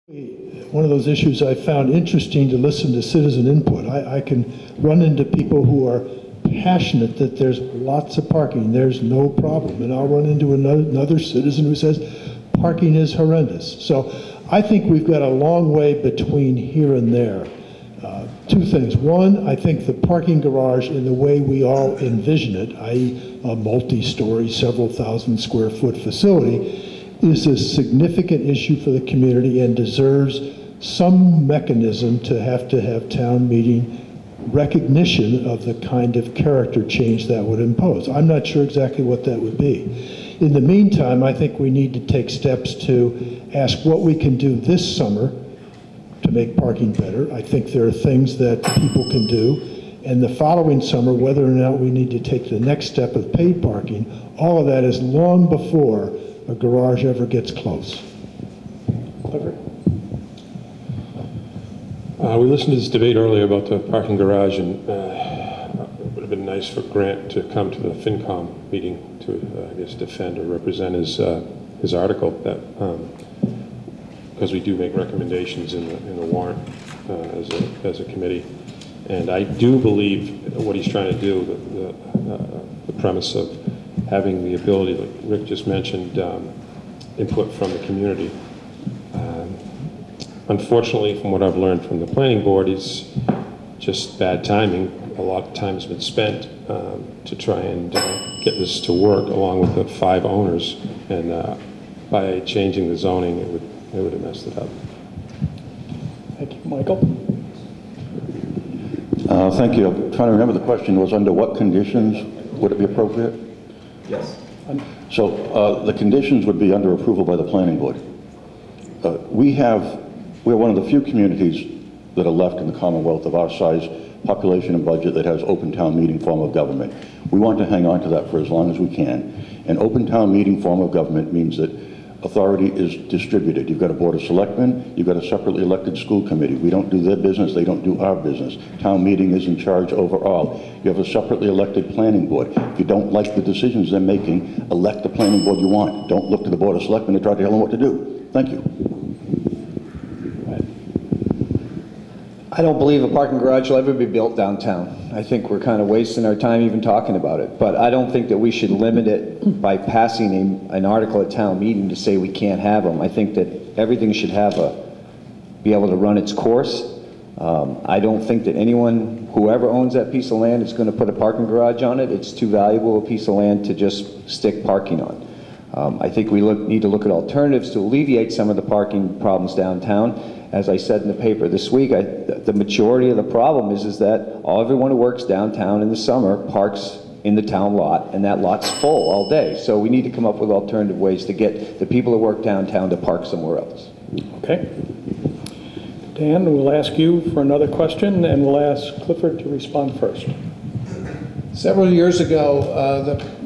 One of those issues I found interesting to listen to citizen input. I can run into people who are passionate that there's lots of parking, there's no problem, and I'll run into another citizen who says parking is horrendous. So I think we've got a long way between here and there. Two things. One, I think the parking garage in the way we all envision it, i.e. a multi-story, several thousand square foot facility, is a significant issue for the community and deserves some mechanism to have town meeting recognition of the kind of character change that would impose. I'm not sure exactly what that would be. In the meantime, I think we need to take steps to ask what we can do this summer to make parking better. I think there are things that people can do. And the following summer, whether or not we need to take the next step of paid parking, all of that is long before a garage ever gets close. Clifford? We listened to this debate earlier about the parking garage, and it would have been nice for Grant to come to the FinCom meeting to, I guess, defend or represent his article, that because we do make recommendations in the warrant as a committee, and I do believe what he's trying to do, the premise of having the ability, like Rick just mentioned, input from the community. Unfortunately, from what I've learned from the planning board, it's just bad timing. A lot of time has been spent to try and get this to work along with the 5 owners, and by changing the zoning, it would have messed it up. Thank you. Michael? Thank you. I'm trying to remember the question was under what conditions would it be appropriate? Yes. So the conditions would be under approval by the planning board. We're one of the few communities that are left in the Commonwealth of our size, population and budget that has open town meeting form of government. We want to hang on to that for as long as we can. An open town meeting form of government means that authority is distributed. You've got a board of selectmen, you've got a separately elected school committee. We don't do their business, they don't do our business. Town meeting is in charge overall. You have a separately elected planning board. If you don't like the decisions they're making, elect the planning board you want. Don't look to the board of selectmen to try to tell them what to do. Thank you. I don't believe a parking garage will ever be built downtown. I think we're kind of wasting our time even talking about it. But I don't think that we should limit it by passing an article at town meeting to say we can't have them. I think that everything should be able to run its course. I don't think that whoever owns that piece of land is going to put a parking garage on it. It's too valuable a piece of land to just stick parking on. I think we need to look at alternatives to alleviate some of the parking problems downtown. As I said in the paper this week, the majority of the problem is that everyone who works downtown in the summer parks in the town lot, and that lot's full all day. So we need to come up with alternative ways to get the people who work downtown to park somewhere else. Okay. Dan, we'll ask you for another question, and we'll ask Clifford to respond first. Several years ago,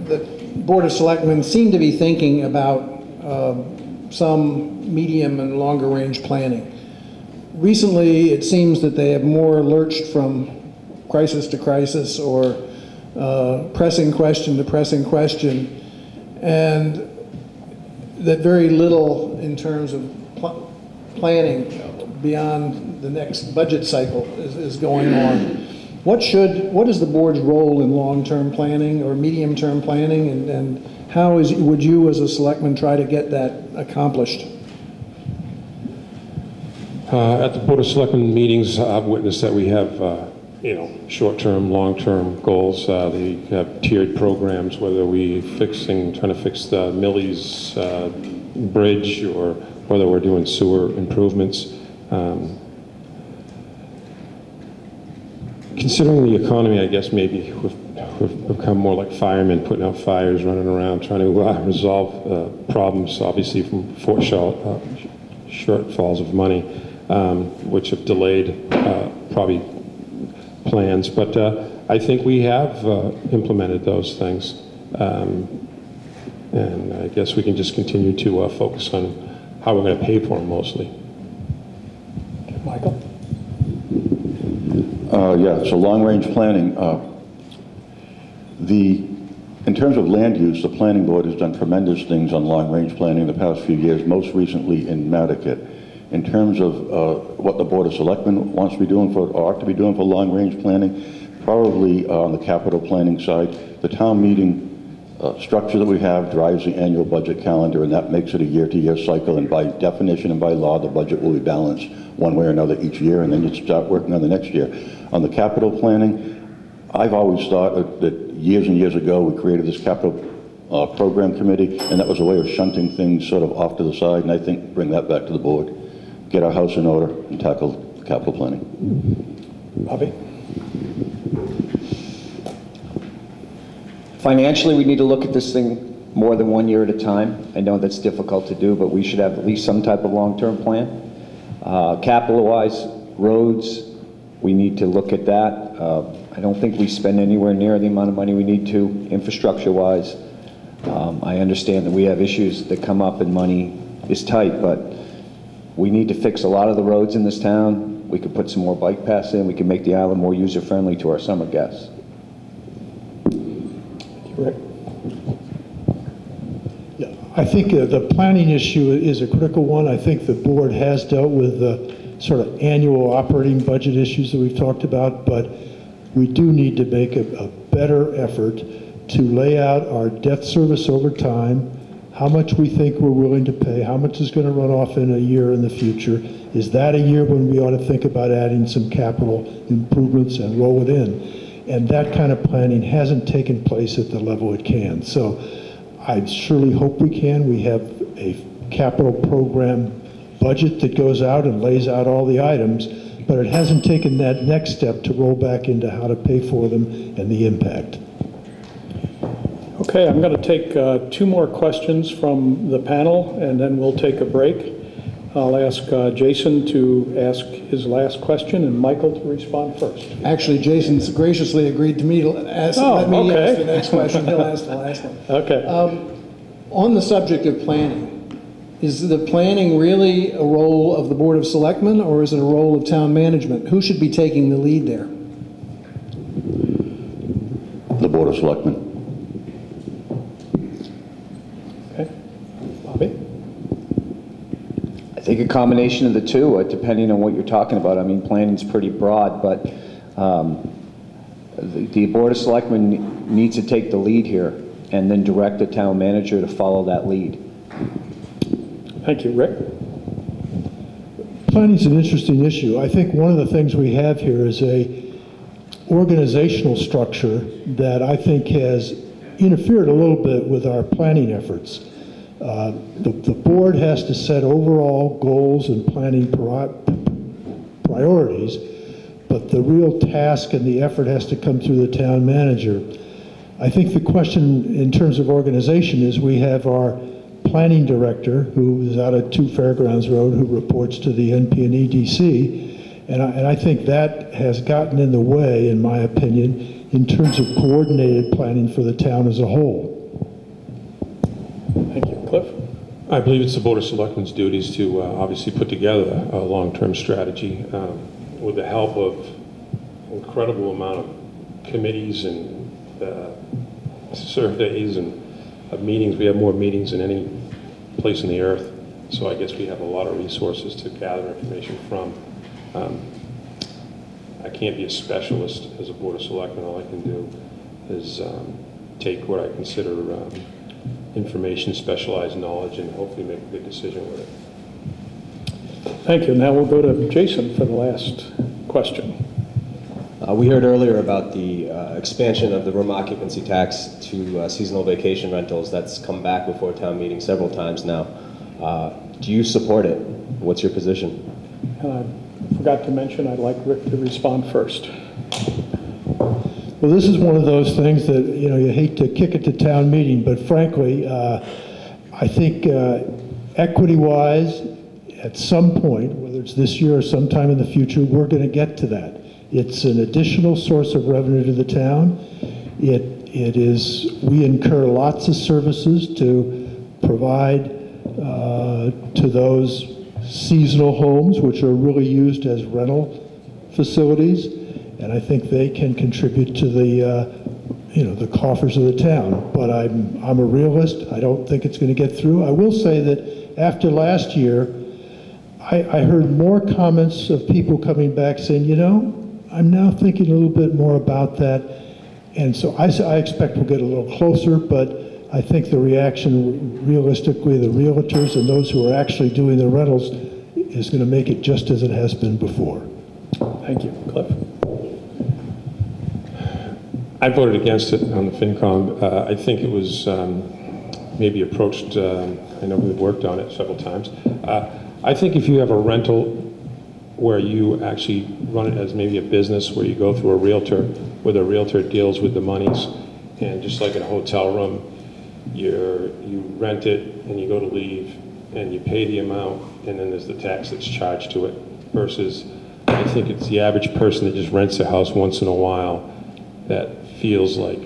the Board of Selectmen seemed to be thinking about some medium and longer range planning. Recently, it seems that they have more lurched from crisis to crisis, or pressing question to pressing question, and that very little in terms of planning beyond the next budget cycle is going on. What is the board's role in long-term planning or medium-term planning, and how would you as a selectman try to get that accomplished? At the Board of Selectmen meetings, I've witnessed that we have, short-term, long-term goals. They have tiered programs, whether we trying to fix the Millie's bridge, or whether we're doing sewer improvements. Considering the economy, I guess maybe we've become more like firemen, putting out fires, running around, trying to resolve problems, obviously from shortfalls of money, which have delayed probably plans. But I think we have implemented those things. And I guess we can just continue to focus on how we're going to pay for them mostly. Michael? Yeah, so long-range planning. In terms of land use, the planning board has done tremendous things on long-range planning in the past few years, most recently in Matticat. In terms of what the Board of Selectmen wants to be doing for, or ought to be doing for long-range planning, probably on the capital planning side, the town meeting structure that we have drives the annual budget calendar, and that makes it a year-to-year cycle, and by definition and by law, the budget will be balanced one way or another each year, and then you start working on the next year. On the capital planning, I've always thought that years and years ago, we created this capital program committee, and that was a way of shunting things sort of off to the side, and I think bring that back to the board, get our house in order, and tackle capital planning. Bobby? Financially, we need to look at this thing more than 1 year at a time. I know that's difficult to do, but we should have at least some type of long-term plan. Capital-wise, roads, we need to look at that. I don't think we spend anywhere near the amount of money we need to, infrastructure-wise. I understand that we have issues that come up and money is tight, but we need to fix a lot of the roads in this town. We could put some more bike paths in. We can make the island more user-friendly to our summer guests. Rick? Yeah, I think the planning issue is a critical one. I think the board has dealt with the sort of annual operating budget issues that we've talked about, but we do need to make a better effort to lay out our debt service over time, how much we think we're willing to pay, how much is going to run off in a year in the future. Is that a year when we ought to think about adding some capital improvements and roll it in? And that kind of planning hasn't taken place at the level it can. So I surely hope we can. We have a capital program budget that goes out and lays out all the items, but it hasn't taken that next step to roll back into how to pay for them and the impact. Okay, I'm going to take 2 more questions from the panel, and then we'll take a break. I'll ask Jason to ask his last question and Michael to respond first. Actually, Jason's graciously agreed to me to ask, let me ask the next question. He'll ask the last one. Okay. On the subject of planning, is the planning really a role of the Board of Selectmen, or is it a role of town management? Who should be taking the lead there? The Board of Selectmen. Okay. Bobby? I think a combination of the two, depending on what you're talking about. I mean, planning's pretty broad, but the Board of Selectmen needs to take the lead here and then direct the town manager to follow that lead. Thank you. Rick? Planning's an interesting issue. I think one of the things we have here is a organizational structure that I think has interfered a little bit with our planning efforts. The board has to set overall goals and planning priorities, but the real task and the effort has to come through the town manager. I think the question in terms of organization is we have our planning director, who is out at 2 Fairgrounds Road, who reports to the NP&E DC, and I think that has gotten in the way, in my opinion, in terms of coordinated planning for the town as a whole. Thank you. Cliff? I believe it's the Board of Selectmen's duties to obviously put together a long-term strategy with the help of an incredible amount of committees and surveys and meetings. We have more meetings than any place on the earth, so I guess we have a lot of resources to gather information from. I can't be a specialist as a Board of Selectmen. All I can do is take what I consider information, specialized knowledge, and hopefully make a good decision with it. Thank you. Now we'll go to Jason for the last question. We heard earlier about the expansion of the room occupancy tax to seasonal vacation rentals. That's come back before town meeting several times now. Do you support it? What's your position? I forgot to mention I'd like Rick to respond first. Well, this is one of those things that, you know, you hate to kick it to town meeting, but frankly, I think equity-wise, at some point, whether it's this year or sometime in the future, we're going to get to that. It's an additional source of revenue to the town. It is, we incur lots of services to provide to those seasonal homes, which are really used as rental facilities, and I think they can contribute to the, you know, the coffers of the town. But I'm a realist. I don't think it's going to get through. I will say that after last year, I heard more comments of people coming back saying, you know, I'm now thinking a little bit more about that. And so I expect we'll get a little closer, but I think the reaction, realistically, the realtors and those who are actually doing the rentals is going to make it just as it has been before. Thank you. Cliff? I voted against it on the FinCom. I think it was maybe approached, I know we've worked on it several times. I think if you have a rental where you actually run it as maybe a business, where you go through a realtor, where the realtor deals with the monies, and just like in a hotel room, you rent it and you go to leave and you pay the amount, and then there's the tax that's charged to it, versus I think it's the average person that just rents a house once in a while that feels like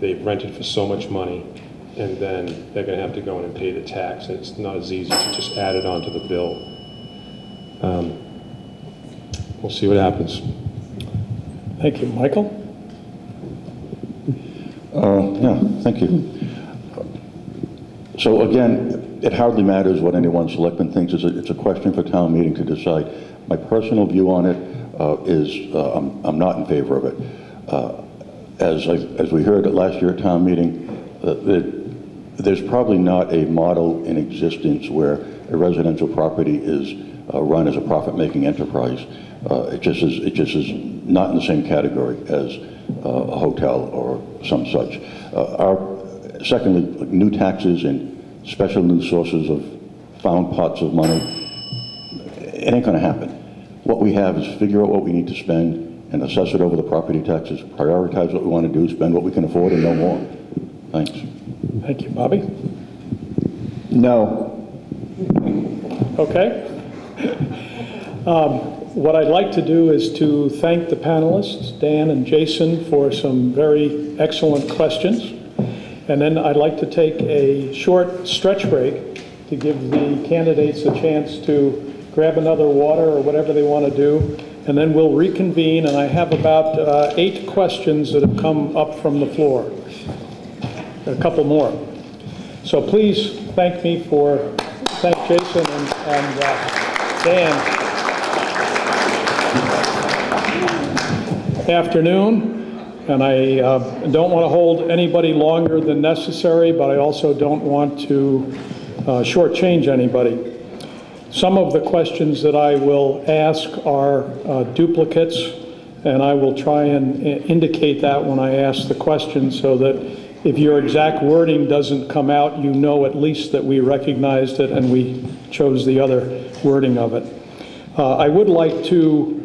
they've rented for so much money, and then they're going to have to go in and pay the tax, and it's not as easy to just add it onto the bill. We'll see what happens. Thank you. Michael? Yeah, thank you. So again, it hardly matters what any one selectman thinks. It's a question for town meeting to decide. My personal view on it is I'm not in favor of it. As we heard at last year at town meeting, there's probably not a model in existence where a residential property is run as a profit-making enterprise. It just is not in the same category as a hotel or some such. Secondly, new taxes and special new sources of found pots of money, it ain't going to happen. What we have is figure out what we need to spend and assess it over the property taxes, prioritize what we want to do, spend what we can afford, and no more. Thanks. Thank you. Bobby? No. Okay. What I'd like to do is to thank the panelists, Dan and Jason, for some very excellent questions. And then I'd like to take a short stretch break to give the candidates a chance to grab another water or whatever they want to do. And then we'll reconvene, and I have about 8 questions that have come up from the floor. A couple more. So please thank Jason and Dan. Afternoon. And I don't want to hold anybody longer than necessary, but I also don't want to shortchange anybody. Some of the questions that I will ask are duplicates, and I will try and indicate that when I ask the question, so that if your exact wording doesn't come out, you know at least that we recognized it and we chose the other wording of it. I would like to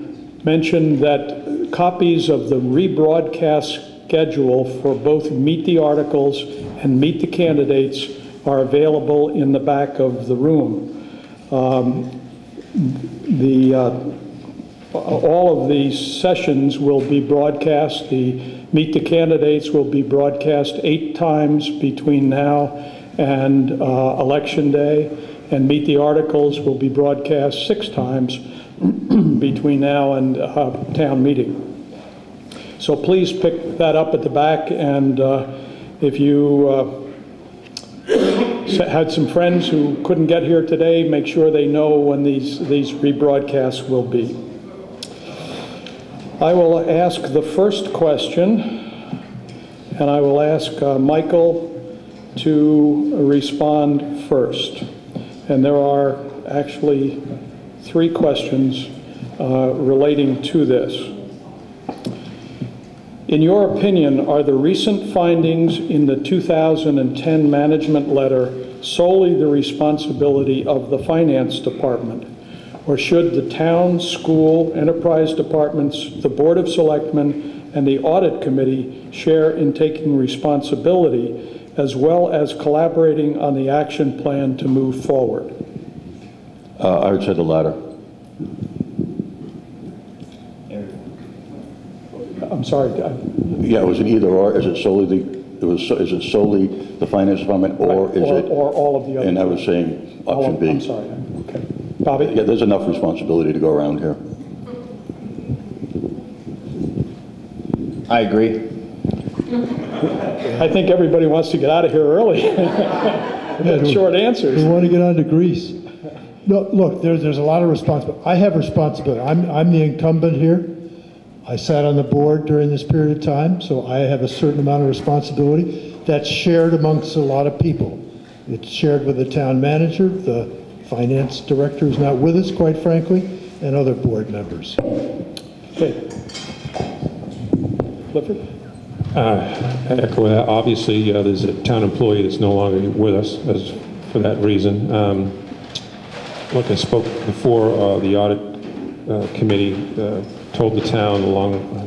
mention that copies of the rebroadcast schedule for both Meet the Articles and Meet the Candidates are available in the back of the room. All of these sessions will be broadcast. The Meet the Candidates will be broadcast 8 times between now and Election Day, and Meet the Articles will be broadcast 6 times between now and town meeting. So please pick that up at the back, and if you had some friends who couldn't get here today, make sure they know when these rebroadcasts will be. I will ask the first question, and I will ask Michael to respond first. And there are actually 3 questions relating to this. In your opinion, are the recent findings in the 2010 management letter solely the responsibility of the finance department? Or should the town, school, enterprise departments, the Board of Selectmen, and the audit committee share in taking responsibility, as well as collaborating on the action plan to move forward? I would say the latter. I'm sorry. Yeah, it was an either or. Is it solely the finance department, or is it? Or all of the other? And I was saying option B. I'm sorry. Okay. Bobby? Yeah, there's enough responsibility to go around here. I agree. I think everybody wants to get out of here early. Short answers. We want to get on to Greece. No, look, there's a lot of responsibility. I have responsibility. I'm the incumbent here. I sat on the board during this period of time, so I have a certain amount of responsibility that's shared amongst a lot of people. It's shared with the town manager, the finance director who's not with us, quite frankly, and other board members. Okay. Clifford? I echo that. Obviously, there's a town employee that's no longer with us for that reason. Like I spoke before, the audit committee told the town,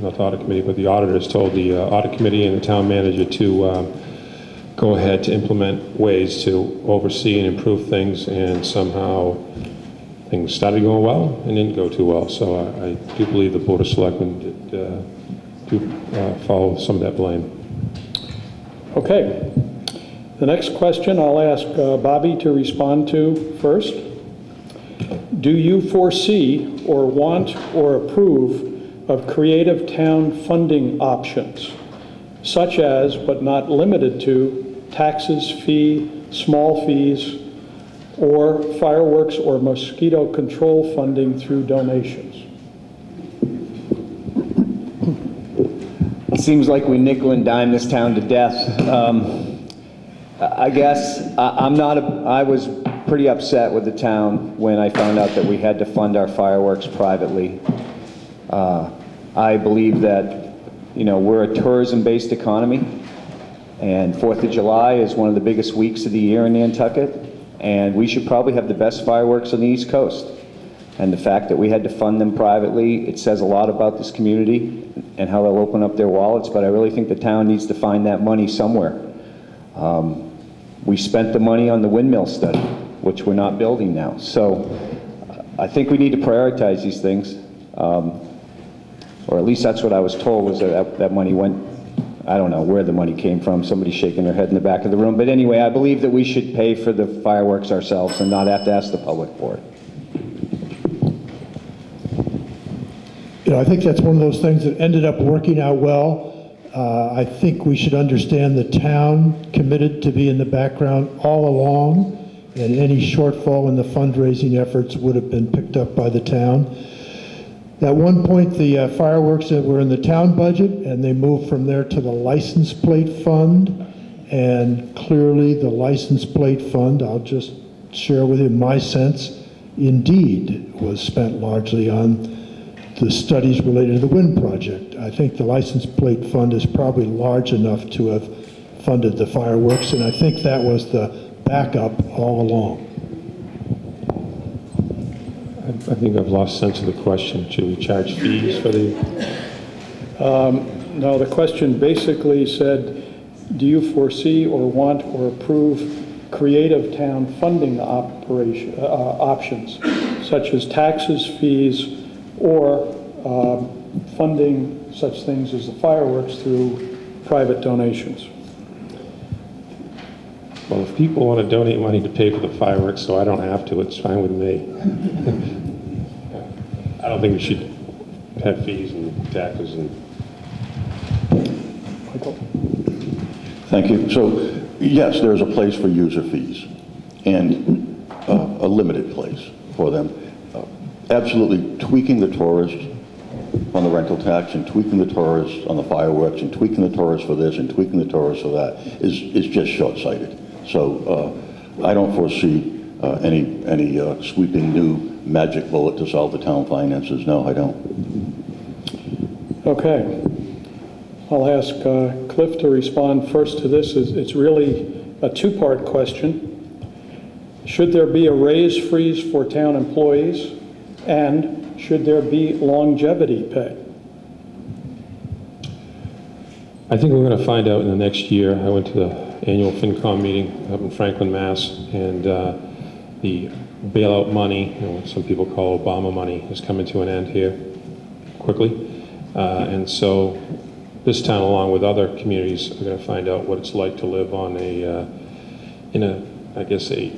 not the audit committee, but the auditors told the audit committee and the town manager to go ahead to implement ways to oversee and improve things, and somehow things started going well and didn't go too well. So I do believe the Board of Selectmen do follow some of that blame. Okay. The next question I'll ask Bobby to respond to first. Do you foresee or want or approve of creative town funding options, such as, but not limited to, taxes, small fees, or fireworks or mosquito control funding through donations? It seems like we nickel and dime this town to death. I guess I was pretty upset with the town when I found out that we had to fund our fireworks privately. I believe that, we're a tourism-based economy, and 4th of July is one of the biggest weeks of the year in Nantucket, and we should probably have the best fireworks on the East Coast. And the fact that we had to fund them privately, it says a lot about this community and how they'll open up their wallets, but I really think the town needs to find that money somewhere. We spent the money on the windmill study, which we're not building now. So I think we need to prioritize these things, or at least that's what I was told, was that money went, I don't know where the money came from, somebody's shaking their head in the back of the room. But anyway, I believe that we should pay for the fireworks ourselves and not have to ask the public for it. I think that's one of those things that ended up working out well. I think we should understand the town committed to be in the background all along, and any shortfall in the fundraising efforts would have been picked up by the town. At one point, the fireworks that were in the town budget, and they moved from there to the license plate fund, and clearly the license plate fund, I'll just share with you my sense, indeed was spent largely on the studies related to the wind project. I think the license plate fund is probably large enough to have funded the fireworks, and I think that was the backup all along. I think I've lost sense of the question. Should we charge fees for the... No, the question basically said, do you foresee or want or approve creative town funding options, such as taxes, fees, or funding such things as the fireworks through private donations? Well, if people want to donate money to pay for the fireworks so I don't have to, it's fine with me. I don't think we should have fees and taxes and... Michael? Thank you. So, yes, there's a place for user fees, and a limited place for them. Absolutely tweaking the tourist on the rental tax, and tweaking the tourist on the fireworks, and tweaking the tourist for this, and tweaking the tourist for that is just short-sighted. So I don't foresee any sweeping new magic bullet to solve the town finances. No, I don't. Okay. I'll ask Cliff to respond first to this. It's really a two-part question. Should there be a raise freeze for town employees? And should there be longevity pay? I think we're going to find out in the next year. I went to the annual FinCom meeting up in Franklin, Mass, and the bailout money, what some people call Obama money, is coming to an end here quickly. And so this town, along with other communities, are going to find out what it's like to live on I guess, a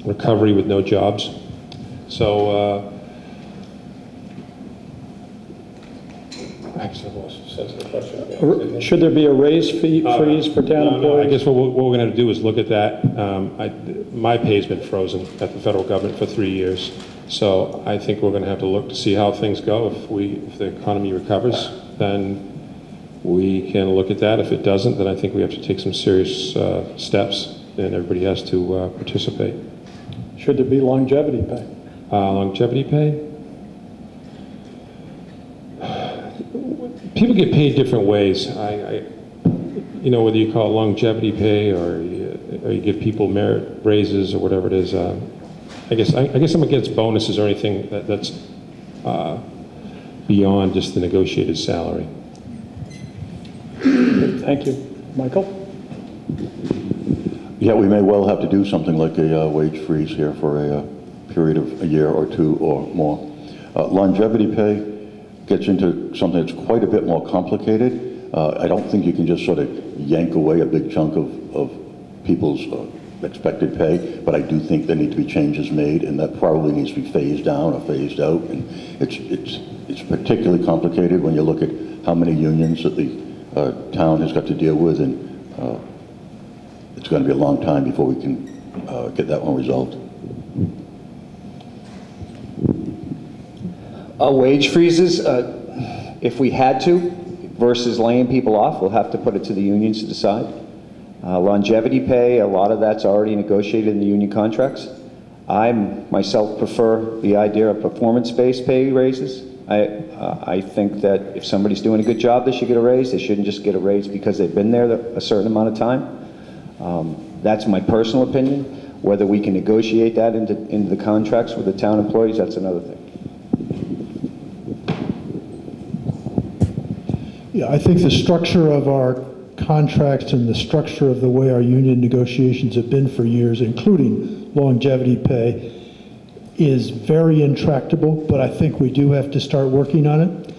recovery with no jobs. So Actually, I lost the sense of the question again. Should there be a raise freeze for town No, employees? I guess what we're going to do is look at that. My pay's been frozen at the federal government for 3 years, so I think we're going to have to look to see how things go. If the economy recovers, then we can look at that. If it doesn't, then I think we have to take some serious steps, and everybody has to participate. Should there be longevity pay? Longevity pay? People get paid different ways. You know, whether you call it longevity pay or you give people merit raises or whatever it is. I guess I'm against bonuses or anything that's beyond just the negotiated salary. Thank you. Michael? Yeah, we may well have to do something like a wage freeze here for a period of a year or two or more. Longevity pay gets into something that's quite a bit more complicated. I don't think you can just sort of yank away a big chunk of people's expected pay, but I do think there need to be changes made, and that probably needs to be phased down or phased out. And it's particularly complicated when you look at how many unions that the town has got to deal with, and it's going to be a long time before we can get that one resolved. Wage freezes, if we had to, versus laying people off, we'll have to put it to the unions to decide. Longevity pay, a lot of that's already negotiated in the union contracts. I myself prefer the idea of performance-based pay raises. I think that if somebody's doing a good job, they should get a raise. They shouldn't just get a raise because they've been there a certain amount of time. That's my personal opinion. Whether we can negotiate that into the contracts with the town employees, that's another thing. Yeah, I think the structure of our contracts and the structure of the way our union negotiations have been for years, including longevity pay, is very intractable, but I think we do have to start working on it.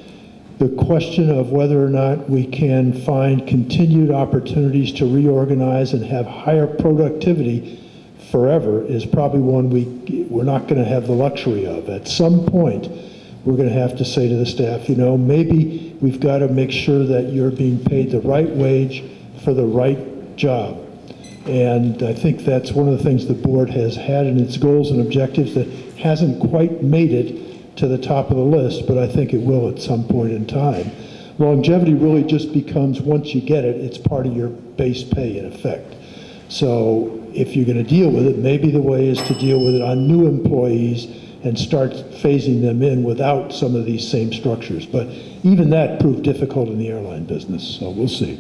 The question of whether or not we can find continued opportunities to reorganize and have higher productivity forever is probably one we're not going to have the luxury of. At some point, we're going to have to say to the staff, you know, maybe we've got to make sure that you're being paid the right wage for the right job. And I think that's one of the things the board has had in its goals and objectives that hasn't quite made it to the top of the list, but I think it will at some point in time. Longevity really just becomes, once you get it, it's part of your base pay in effect. So if you're going to deal with it, maybe the way is to deal with it on new employees and start phasing them in without some of these same structures. But even that proved difficult in the airline business, so we'll see.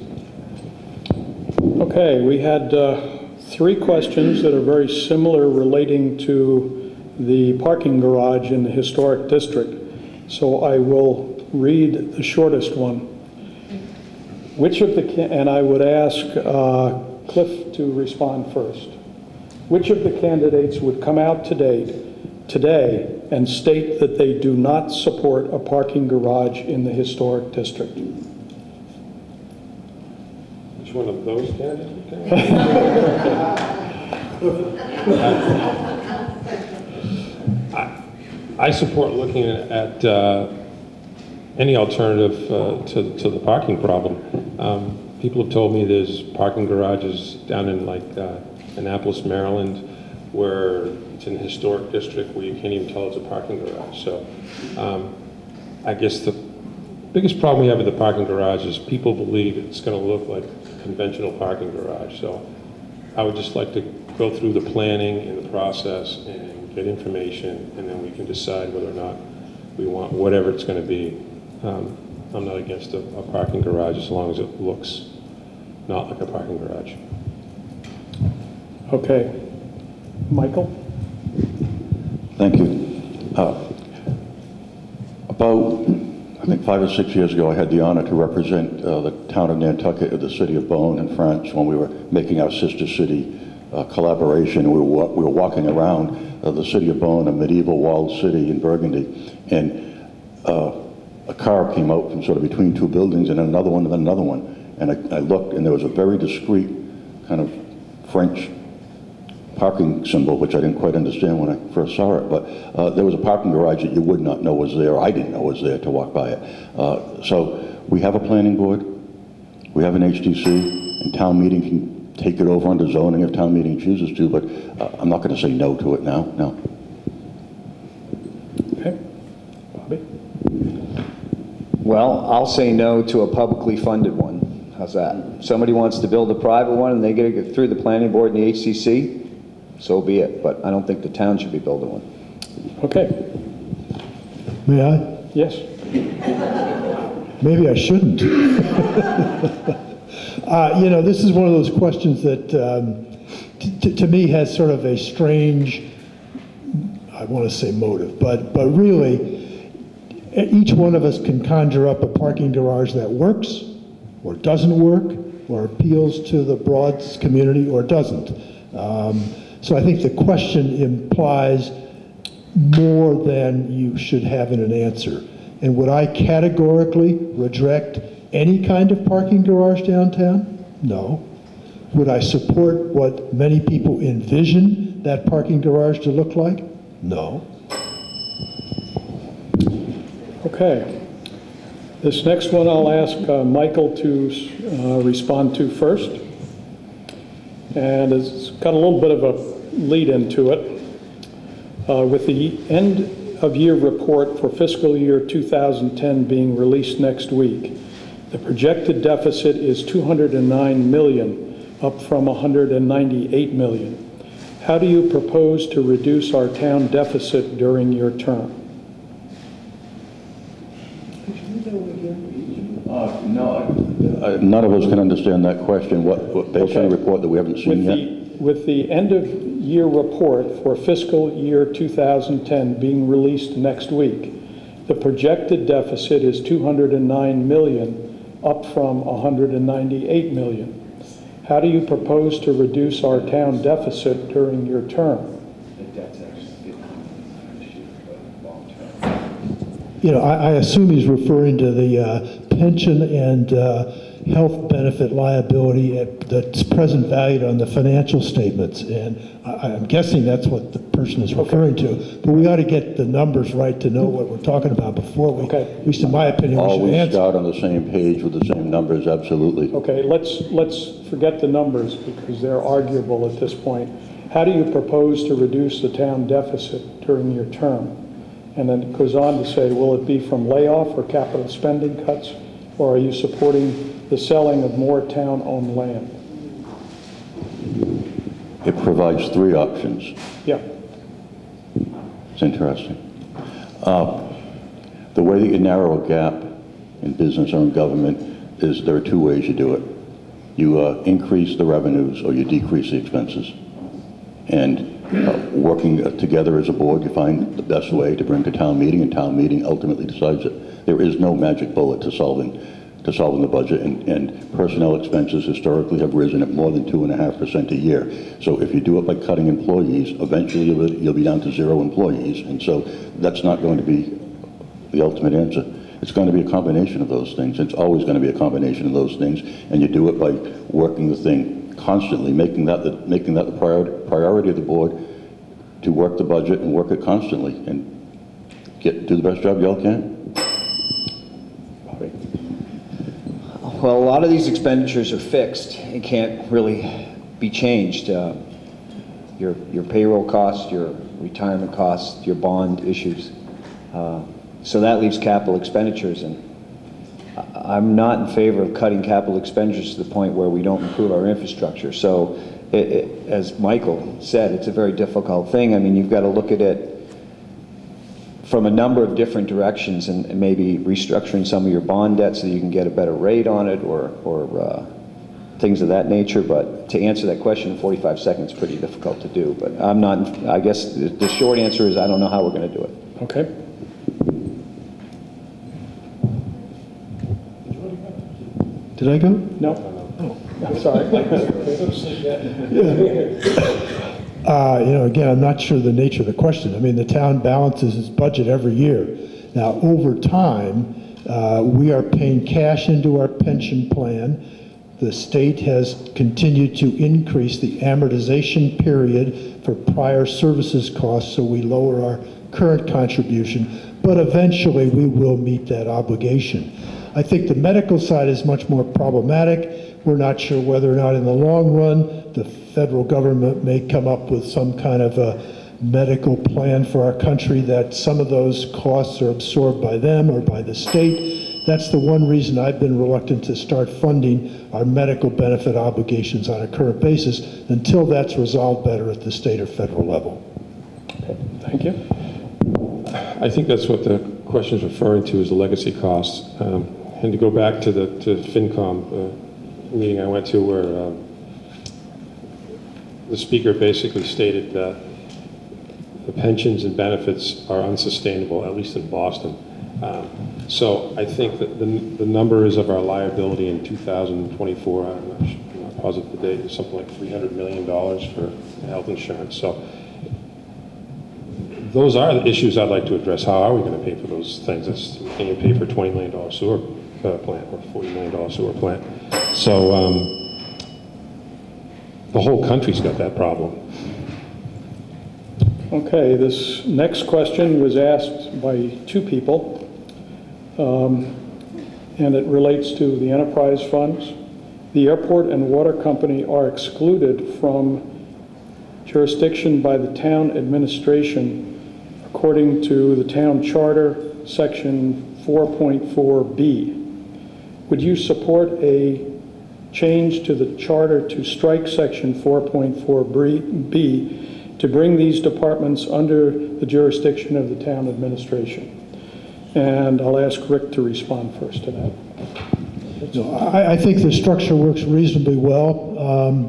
Okay, we had 3 questions that are very similar relating to the parking garage in the historic district. So I will read the shortest one. Which of the, and I would ask Cliff to respond first. Which of the candidates would come out today and state that they do not support a parking garage in the historic district? Which one of those candidates? I support looking at any alternative to the parking problem. People have told me there's parking garages down in like Annapolis, Maryland, where it's in a historic district where you can't even tell it's a parking garage. So I guess the biggest problem we have with the parking garage is people believe it's going to look like a conventional parking garage. So I would just like to go through the planning and the process and get information, and then we can decide whether or not we want whatever it's going to be. I'm not against a parking garage as long as it looks not like a parking garage. Okay. Michael? Thank you. About, I think 5 or 6 years ago, I had the honor to represent the town of Nantucket at the city of Beaune in France when we were making our sister city collaboration. We were walking around the city of Beaune, a medieval walled city in Burgundy, and a car came out from sort of between 2 buildings, and then another one, and then another one. And I looked, and there was a very discreet kind of French parking symbol, which I didn't quite understand when I first saw it, but there was a parking garage that you would not know was there. I didn't know was there to walk by it. So we have a planning board, we have an HDC, and town meeting can take it over under zoning if town meeting chooses to, but I'm not going to say no to it now, no. Okay. Bobby? Well, I'll say no to a publicly funded one. How's that? If somebody wants to build a private one and they get it through the planning board and the HCC, so be it. But I don't think the town should be building one. Okay. May I? Yes. Maybe I shouldn't. You know, this is one of those questions that, to me, has sort of a strange, I want to say motive, but really, each one of us can conjure up a parking garage that works, or doesn't work, or appeals to the broad community, or doesn't. So I think the question implies more than you should have in an answer. And would I categorically reject any kind of parking garage downtown? No. Would I support what many people envision that parking garage to look like? No. Okay. This next one I'll ask Michael to respond to first. And it's got a little bit of a lead into it. With the end of year report for fiscal year 2010 being released next week, the projected deficit is $209 million, up from $198 million. How do you propose to reduce our town deficit during your term? No, none of us can understand that question. What based on a report that we haven't seen yet? With the end of year report for fiscal year 2010 being released next week, the projected deficit is $209 million, up from $198 million. How do you propose to reduce our town deficit during your term? You know, I assume he's referring to the pension and health benefit liability that's present valued on the financial statements. And I'm guessing that's what the person is referring to. But we ought to get the numbers right to know what we're talking about before we, at least in my opinion, we should Always answer. start on the same page with the same numbers, absolutely. Okay, let's forget the numbers because they're arguable at this point. How do you propose to reduce the town deficit during your term? And then it goes on to say, will it be from layoff or capital spending cuts, or are you supporting the selling of more town-owned land? It provides three options. Yeah. It's interesting. The way that you narrow a gap in business or in government is there are two ways you do it. You increase the revenues or you decrease the expenses. And working together as a board, you find the best way to bring to town meeting, and town meeting ultimately decides it. There is no magic bullet to solving the budget, and personnel expenses historically have risen at more than 2.5% a year. So if you do it by cutting employees, eventually you'll be down to 0 employees, and so that's not going to be the ultimate answer. It's going to be a combination of those things. It's always going to be a combination of those things, and you do it by working the thing constantly, making that the priority of the board to work the budget and work it constantly and do the best job y'all can. Well, a lot of these expenditures are fixed and can't really be changed. Your payroll costs, your retirement costs, your bond issues. So that leaves capital expenditures, and I'm not in favor of cutting capital expenditures to the point where we don't improve our infrastructure. So as Michael said, it's a very difficult thing. I mean, you've got to look at it from a number of different directions, and maybe restructuring some of your bond debt so you can get a better rate on it, or things of that nature. But to answer that question in 45 seconds is pretty difficult to do. But I'm not, I guess the short answer is I don't know how we're going to do it. Okay. Did I go? No. Oh, I'm sorry. You know, again, I'm not sure the nature of the question. I mean, the town balances its budget every year. Now, over time, we are paying cash into our pension plan. The state has continued to increase the amortization period for prior services costs, so we lower our current contribution, but eventually we will meet that obligation. I think the medical side is much more problematic. We're not sure whether or not in the long run the federal government may come up with some kind of a medical plan for our country that some of those costs are absorbed by them or by the state. That's the one reason I've been reluctant to start funding our medical benefit obligations on a current basis until that's resolved better at the state or federal level. Okay, thank you. I think that's what the question is referring to, is the legacy costs. And to go back to the FinCom meeting I went to, where the speaker basically stated that the pensions and benefits are unsustainable, at least in Boston. So I think that the numbers of our liability in 2024, I'm not positive the date, is something like $300 million for health insurance. So those are the issues I'd like to address. How are we going to pay for those things? Can you pay for a $20 million sewer plant or $40 million sewer plant? So the whole country's got that problem. Okay, this next question was asked by two people, and it relates to the enterprise funds. The airport and water company are excluded from jurisdiction by the town administration according to the town charter, section 4.4B. Would you support a change to the charter to strike section 4.4B to bring these departments under the jurisdiction of the town administration? And I'll ask Rick to respond first to that. No, I think the structure works reasonably well.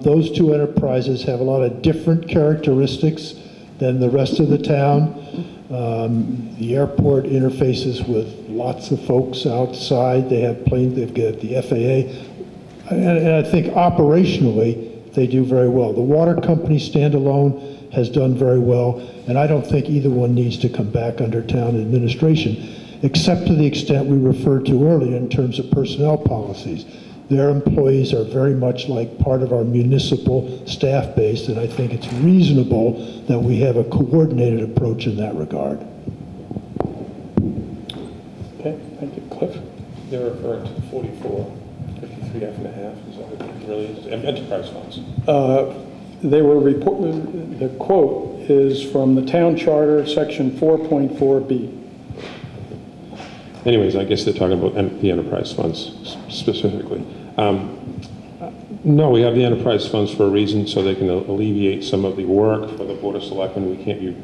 Those two enterprises have a lot of different characteristics than the rest of the town. The airport interfaces with lots of folks outside. They have planes, they've got the FAA. And I think operationally, they do very well. The water company standalone has done very well, and I don't think either one needs to come back under town administration, except to the extent we referred to earlier in terms of personnel policies. Their employees are very much like part of our municipal staff base, and I think it's reasonable that we have a coordinated approach in that regard. Okay, thank you. Cliff? They're referring to the 44, 53 F and a half. Is that what it really is? Enterprise funds. They were the quote is from the town charter, section 4.4B. Anyways, I guess they're talking about the enterprise funds specifically. No, we have the enterprise funds for a reason, so they can alleviate some of the work for the Board of Selectmen. We can't be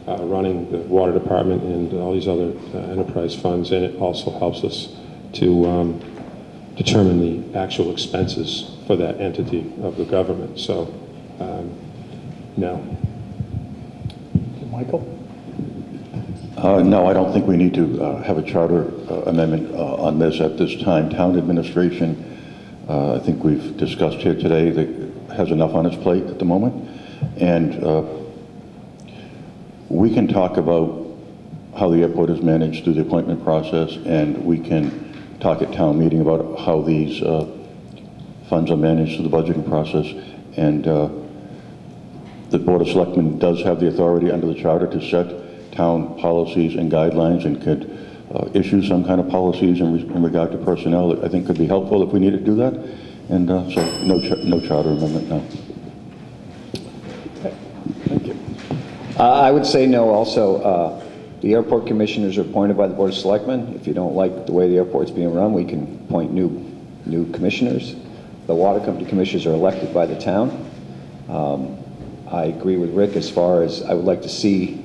running the water department and all these other enterprise funds, and it also helps us to determine the actual expenses for that entity of the government. So, no. Michael? No, I don't think we need to have a charter amendment on this at this time. Town administration, I think we've discussed here today, that has enough on its plate at the moment. And we can talk about how the airport is managed through the appointment process, and we can talk at town meeting about how these funds are managed through the budgeting process. And the Board of Selectmen does have the authority under the charter to set town policies and guidelines, and could issue some kind of policies in regard to personnel that I think could be helpful if we need to do that. And so no charter amendment now. Okay. Thank you. I would say no also. The airport commissioners are appointed by the Board of Selectmen. If you don't like the way the airport's being run, we can appoint new commissioners. The water company commissioners are elected by the town. I agree with Rick as far as I would like to see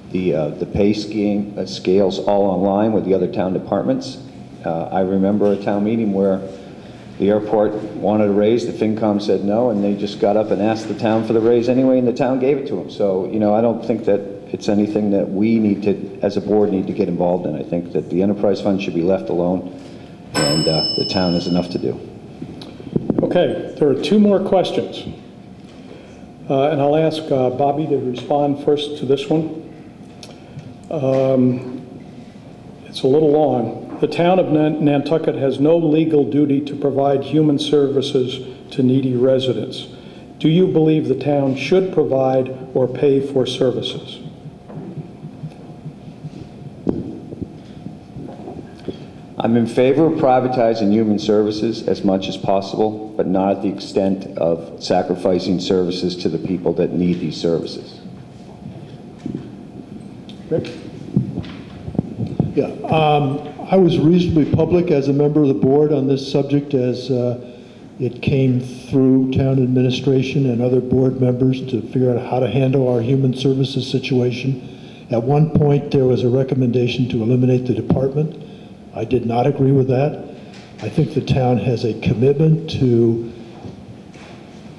the pay scales all online with the other town departments. I remember a town meeting where the airport wanted a raise, the FinCom said no, and they just got up and asked the town for the raise anyway, and the town gave it to them. So, you know, I don't think that it's anything that we need to, as a board, need to get involved in. I think that the enterprise fund should be left alone, and the town has enough to do. Okay, there are two more questions. And I'll ask Bobby to respond first to this one. It's a little long. The town of Nantucket has no legal duty to provide human services to needy residents. Do you believe the town should provide or pay for services? I'm in favor of privatizing human services as much as possible, but not at the extent of sacrificing services to the people that need these services. Rick? Yeah, I was reasonably public as a member of the board on this subject as it came through town administration and other board members to figure out how to handle our human services situation. At one point, there was a recommendation to eliminate the department. I did not agree with that. I think the town has a commitment to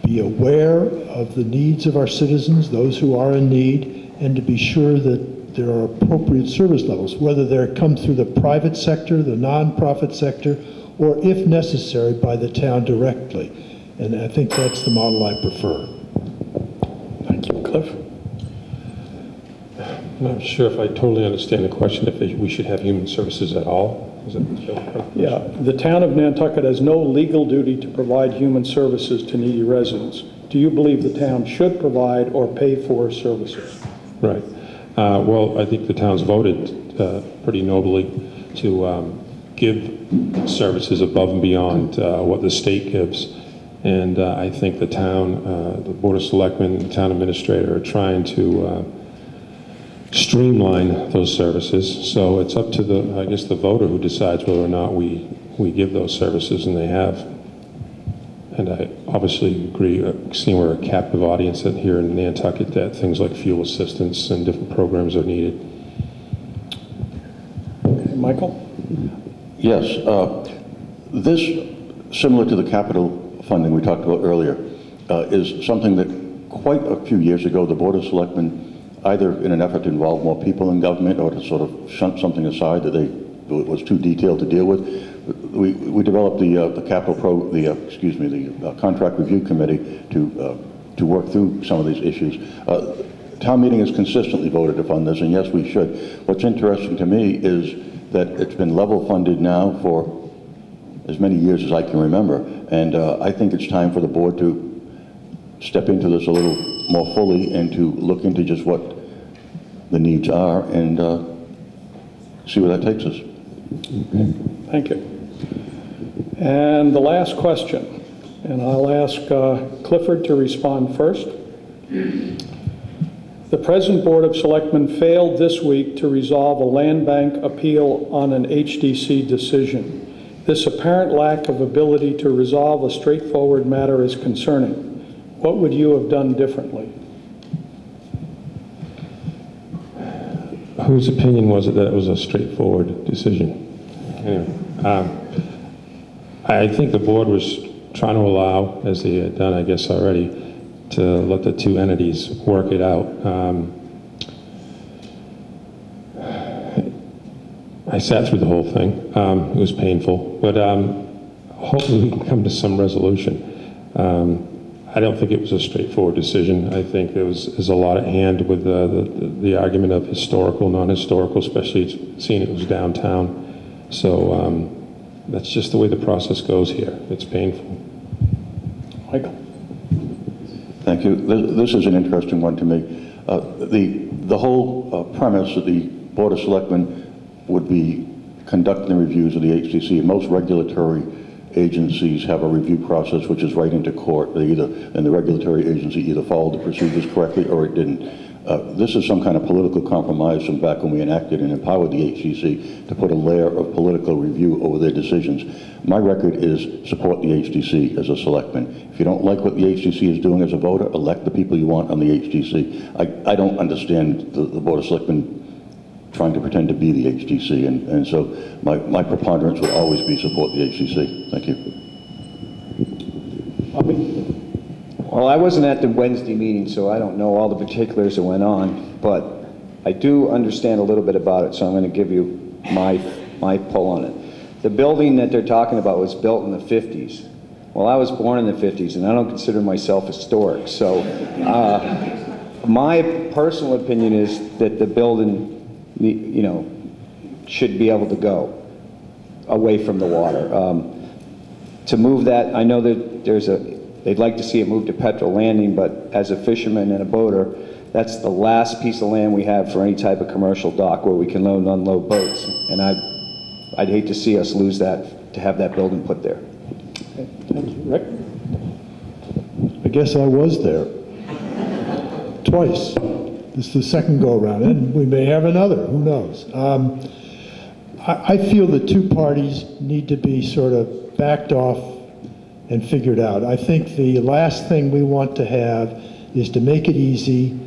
be aware of the needs of our citizens, those who are in need, and to be sure that there are appropriate service levels, whether they come through the private sector, the nonprofit sector, or if necessary, by the town directly. And I think that's the model I prefer. Thank you. Cliff? I'm not sure if I totally understand the question, if we should have human services at all. Is that Yeah, the town of Nantucket has no legal duty to provide human services to needy residents. Do you believe the town should provide or pay for services? Right. Well, I think the town's voted pretty nobly to give services above and beyond what the state gives. And I think the town, the Board of Selectmen, and the town administrator are trying to streamline those services. So it's up to the, I guess, the voter who decides whether or not we give those services, and they have. And I obviously agree, seeing we're a captive audience here in Nantucket, that things like fuel assistance and different programs are needed. Okay, Michael? Yes, this, similar to the capital funding we talked about earlier, is something that quite a few years ago the Board of Selectmen, either in an effort to involve more people in government or to sort of shunt something aside that it was too detailed to deal with, we developed the contract review committee to work through some of these issues. Town meeting has consistently voted upon this, and yes, we should. What's interesting to me is that it's been level funded now for as many years as I can remember, and I think it's time for the board to step into this a little more fully and to look into just what the needs are and see where that takes us. Okay. Thank you. And the last question, and I'll ask Clifford to respond first. The present Board of Selectmen failed this week to resolve a land bank appeal on an HDC decision. This apparent lack of ability to resolve a straightforward matter is concerning. What would you have done differently? Whose opinion was it that it was a straightforward decision? Anyway, I think the board was trying to allow, as they had done, I guess, already, to let the two entities work it out. I sat through the whole thing. It was painful, but hopefully we can come to some resolution. I don't think it was a straightforward decision. I think there's a lot at hand with the argument of historical, non-historical, especially seeing it was downtown. So that's just the way the process goes here. It's painful. Michael? Thank you. This is an interesting one to me. The whole premise that the Board of Selectmen would be conducting the reviews of the HDC. Most regulatory agencies have a review process which is right into court. And the regulatory agency either followed the procedures correctly or it didn't. This is some kind of political compromise from back when we enacted and empowered the HDC to put a layer of political review over their decisions. My record is support the HDC as a selectman. If you don't like what the HDC is doing as a voter, elect the people you want on the HDC. I don't understand the Board of Selectmen trying to pretend to be the HDC, and so my preponderance would always be support the HDC. Thank you. Bobby? Well, I wasn't at the Wednesday meeting, so I don't know all the particulars that went on, but I do understand a little bit about it, so I'm going to give you my pull on it. The building that they're talking about was built in the 50s. Well, I was born in the 50s, and I don't consider myself historic, so my personal opinion is that the building, should be able to go. away from the water. To move that, I know that they'd like to see it moved to Petrel Landing, but as a fisherman and a boater, that's the last piece of land we have for any type of commercial dock where we can load and unload boats. And I'd hate to see us lose that, to have that building put there. Okay, thank you. Rick? I guess I was there. Twice. This is the second go-around, and we may have another, who knows? I feel the two parties need to be sort of backed off and figured out. I think the last thing we want to have is to make it easy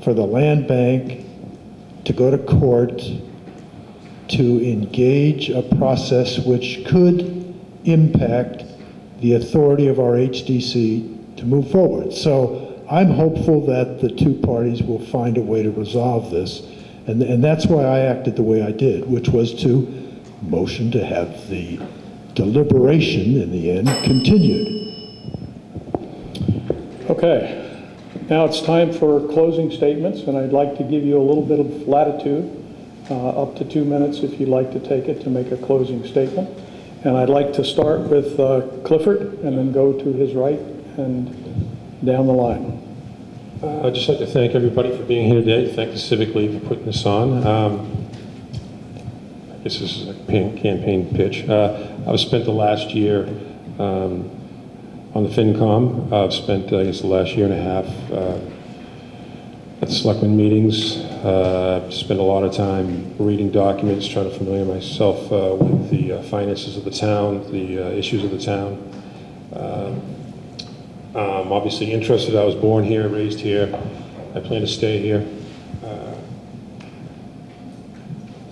for the land bank to go to court to engage a process which could impact the authority of our HDC to move forward. So I'm hopeful that the two parties will find a way to resolve this. And that's why I acted the way I did, which was to motion to have the deliberation in the end continued. Okay. Now it's time for closing statements, and I'd like to give you a little bit of latitude, up to 2 minutes if you'd like to take it to make a closing statement. And I'd like to start with Clifford and then go to his right and down the line. I'd just like to thank everybody for being here today. Thank the Civic League for putting this on. I guess this is a campaign pitch. I've spent the last year on the FinCom. I've spent, I guess, the last year and a half at the selectmen meetings. I've spent a lot of time reading documents, trying to familiar myself with the finances of the town, the issues of the town. I'm obviously interested. I was born here, raised here. I plan to stay here.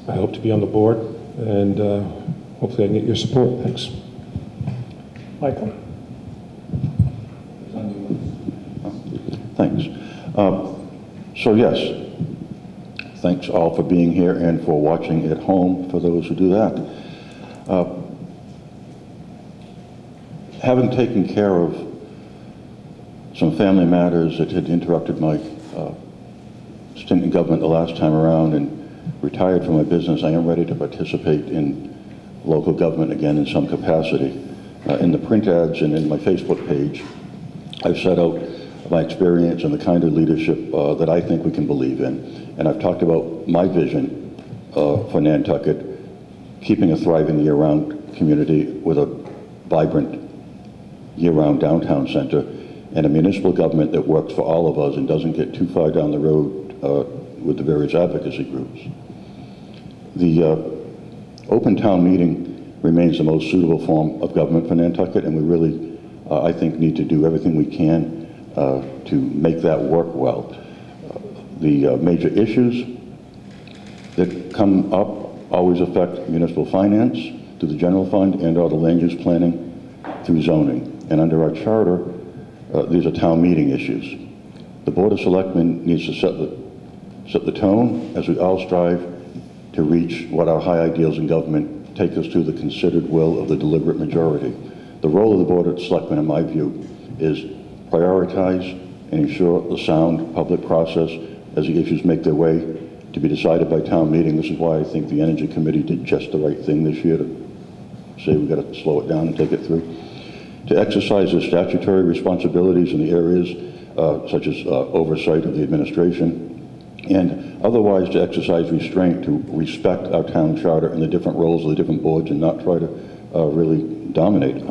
I hope to be on the board, and hopefully I can get your support. Thanks. Michael? Thanks. So yes, thanks all for being here and for watching at home for those who do that. Having taken care of some family matters that had interrupted my stint in government the last time around and retired from my business, I am ready to participate in local government again in some capacity. In the print ads and in my Facebook page, I've set out my experience and the kind of leadership that I think we can believe in. And I've talked about my vision for Nantucket, keeping a thriving year-round community with a vibrant year-round downtown center, and a municipal government that works for all of us and doesn't get too far down the road with the various advocacy groups. The open town meeting remains the most suitable form of government for Nantucket, and we really, I think, need to do everything we can to make that work well. The major issues that come up always affect municipal finance through the general fund and or the land use planning through zoning. And under our charter, these are town meeting issues. The Board of Selectmen needs to set the tone as we all strive to reach what our high ideals in government take us to, the considered will of the deliberate majority. The role of the Board of Selectmen, in my view, is prioritize and ensure the sound public process as the issues make their way to be decided by town meeting. This is why I think the Energy Committee did just the right thing this year to say we've got to slow it down and take it through. To exercise their statutory responsibilities in the areas such as oversight of the administration, and otherwise to exercise restraint, to respect our town charter and the different roles of the different boards and not try to really dominate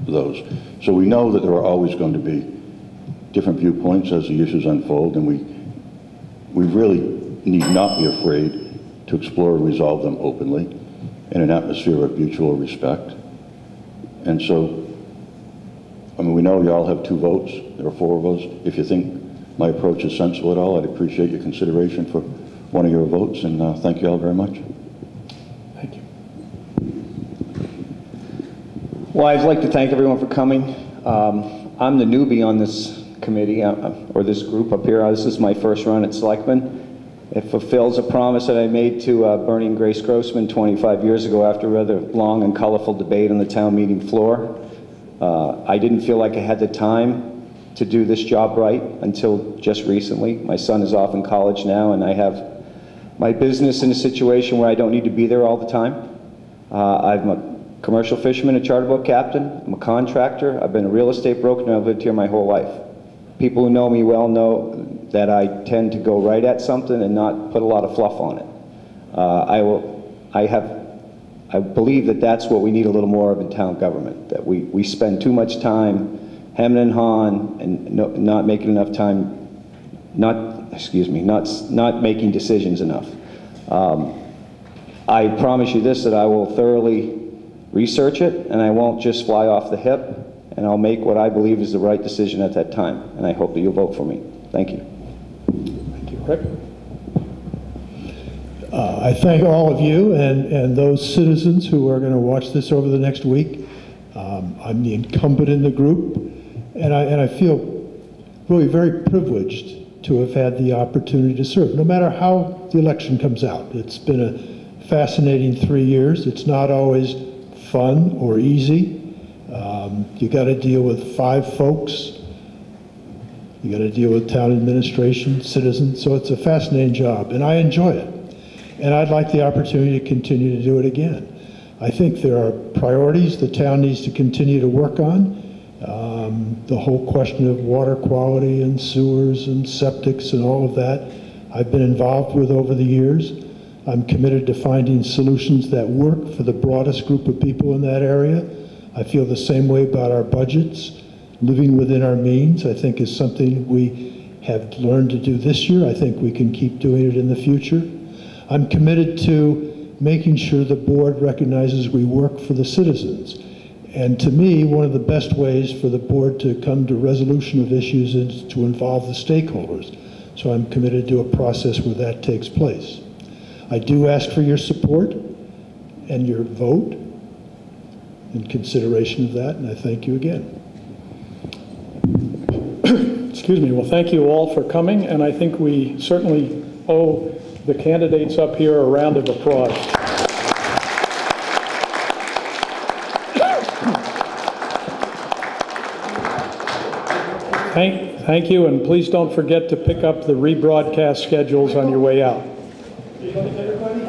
those. So we know that there are always going to be different viewpoints as the issues unfold, and we really need not be afraid to explore and resolve them openly in an atmosphere of mutual respect. And so, I mean, we know you all have 2 votes. There are 4 of us. If you think my approach is sensible at all, I'd appreciate your consideration for one of your votes, and thank you all very much. Thank you. Well, I'd like to thank everyone for coming. I'm the newbie on this committee, or this group up here. This is my first run at Selectmen. It fulfills a promise that I made to Bernie and Grace Grossman 25 years ago after a rather long and colorful debate on the town meeting floor. I didn't feel like I had the time to do this job right until just recently. My son is off in college now, and I have my business in a situation where I don't need to be there all the time. I'm a commercial fisherman, a charter boat captain. I'm a contractor. I've been a real estate broker, and I've lived here my whole life. People who know me well know that I tend to go right at something and not put a lot of fluff on it. I believe that that's what we need a little more of in town government, that we spend too much time hemming and hawing and not making enough time, not making decisions enough. I promise you this, that I will thoroughly research it, and I won't just fly off the hip, and I'll make what I believe is the right decision at that time, and I hope that you'll vote for me. Thank you. Thank you. Rick? I thank all of you and those citizens who are going to watch this over the next week. I'm the incumbent in the group, and I feel really very privileged to have had the opportunity to serve, no matter how the election comes out. It's been a fascinating 3 years. It's not always fun or easy. You got to deal with 5 folks. You got to deal with town administration, citizens, so it's a fascinating job, and I enjoy it. And I'd like the opportunity to continue to do it again. I think there are priorities the town needs to continue to work on. The whole question of water quality and sewers and septics and all of that, I've been involved with over the years. I'm committed to finding solutions that work for the broadest group of people in that area. I feel the same way about our budgets. Living within our means, I think, is something we have learned to do this year. I think we can keep doing it in the future. I'm committed to making sure the board recognizes we work for the citizens. And to me, one of the best ways for the board to come to resolution of issues is to involve the stakeholders. So I'm committed to a process where that takes place. I do ask for your support and your vote in consideration of that, and I thank you again. Excuse me. Well, thank you all for coming, and I think we certainly owe the candidates up here a round of applause. Thank you, and please don't forget to pick up the rebroadcast schedules on your way out. Everybody?